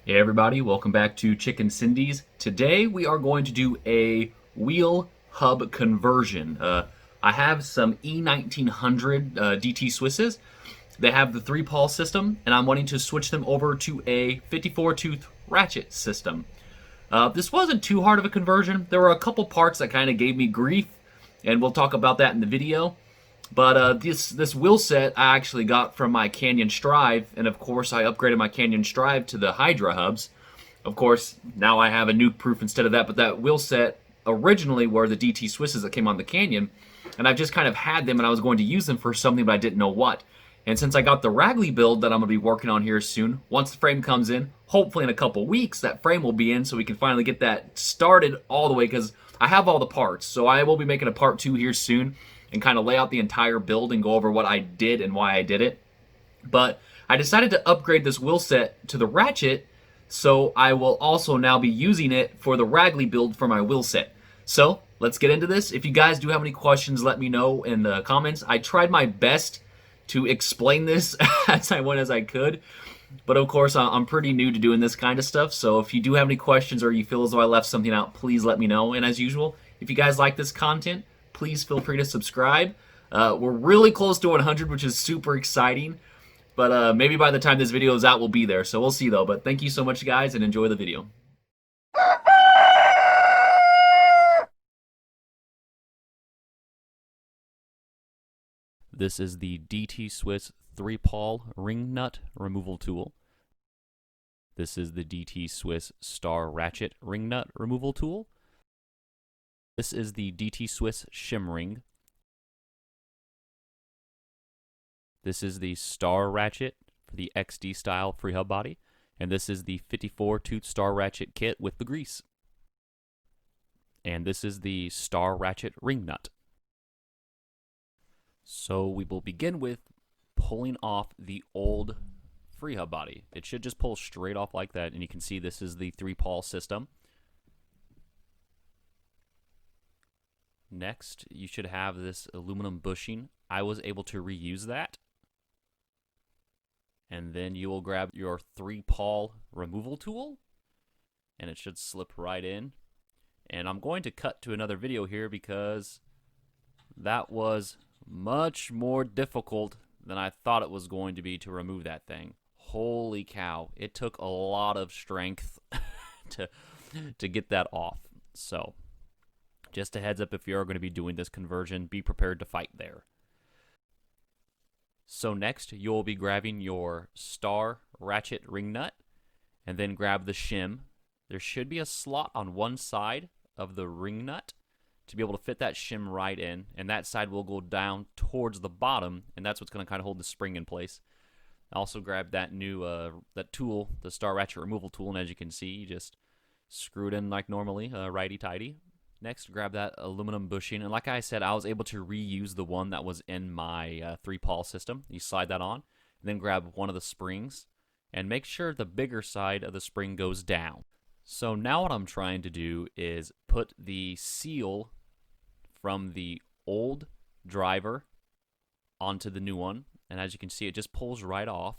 Hey everybody, welcome back to Chicken Cindy's. Today we are going to do a wheel hub conversion. I have some E1900 DT Swisses. They have the 3-Pawl system, and I'm wanting to switch them over to a 54-tooth Ratchet system. This wasn't too hard of a conversion. There were a couple parts that kind of gave me grief, and we'll talk about that in the video. But this wheel set I actually got from my Canyon Strive, and of course I upgraded my Canyon Strive to the Hydra hubs. Of course, now I have a nuke proof instead of that, but that wheel set originally were the DT Swisses that came on the Canyon, and I've just kind of had them and I was going to use them for something, but I didn't know what. And since I got the Ragley build that I'm going to be working on here soon, once the frame comes in, hopefully in a couple weeks, that frame will be in so we can finally get that started all the way, because I have all the parts. So I will be making a part 2 here soon and kind of lay out the entire build and go over what I did and why I did it. But I decided to upgrade this wheel set to the Ratchet, so I will also now be using it for the Ragley build for my wheel set. So let's get into this. If you guys do have any questions, let me know in the comments. I tried my best to explain this as I could, but of course I'm pretty new to doing this kind of stuff, so if you do have any questions or you feel as though I left something out, please let me know. And as usual, if you guys like this content, please feel free to subscribe. We're really close to 100, which is super exciting. But maybe by the time this video is out, we'll be there. So we'll see, though. But thank you so much, guys, and enjoy the video. This is the DT Swiss 3-Pawl ring nut removal tool. This is the DT Swiss Star Ratchet ring nut removal tool. This is the DT Swiss shim ring. This is the Star Ratchet for the XD style free hub body. And this is the 54-tooth Star Ratchet kit with the grease. And this is the Star Ratchet ring nut. So we will begin with pulling off the old free hub body. It should just pull straight off like that, and you can see this is the 3-Pawl system. Next, you should have this aluminum bushing. I was able to reuse that. And then you will grab your 3-Pawl removal tool, and it should slip right in. And I'm going to cut to another video here because that was much more difficult than I thought it was going to be to remove that thing. Holy cow, it took a lot of strength to get that off. So just a heads up, if you're going to be doing this conversion, be prepared to fight there. So next, you'll be grabbing your Star Ratchet ring nut, and then grab the shim. There should be a slot on one side of the ring nut to be able to fit that shim right in, and that side will go down towards the bottom, and that's what's going to kind of hold the spring in place. Also grab that new that tool, the Star Ratchet removal tool, and as you can see, you just screw it in like normally, righty-tighty. Next, grab that aluminum bushing, and like I said, I was able to reuse the one that was in my 3-Pawl system. You slide that on, and then grab one of the springs, and make sure the bigger side of the spring goes down. So now what I'm trying to do is put the seal from the old driver onto the new one, and as you can see, it just pulls right off,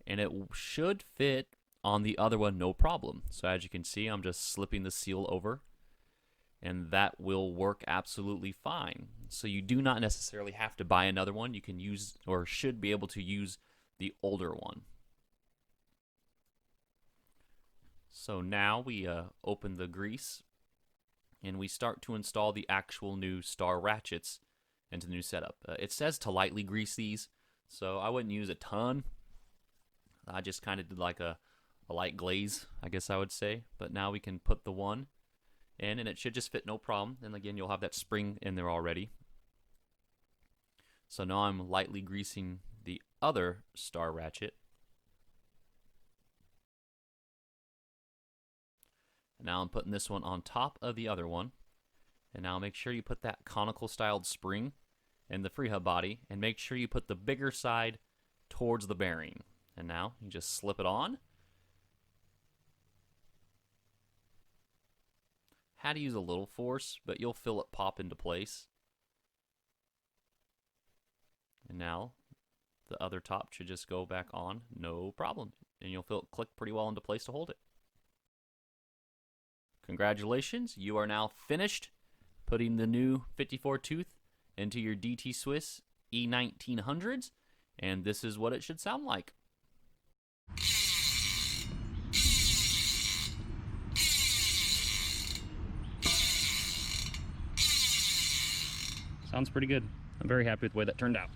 and it should fit on the other one no problem. So as you can see, I'm just slipping the seal over, and that will work absolutely fine. So you do not necessarily have to buy another one. You can use, or should be able to use, the older one. So now we open the grease, and we start to install the actual new Star Ratchets into the new setup. It says to lightly grease these, so I wouldn't use a ton. I just kind of did like a light glaze, I guess I would say. But now we can put the one in, and it should just fit no problem. And again, you'll have that spring in there already. So now I'm lightly greasing the other Star Ratchet. Now I'm putting this one on top of the other one. And now make sure you put that conical styled spring in the free hub body, and make sure you put the bigger side towards the bearing. And now you just slip it on. Had to use a little force, but you'll feel it pop into place. And now the other top should just go back on, no problem. and you'll feel it click pretty well into place to hold it. Congratulations, you are now finished putting the new 54 tooth into your DT Swiss E1900s, and this is what it should sound like. Sounds pretty good. I'm very happy with the way that turned out.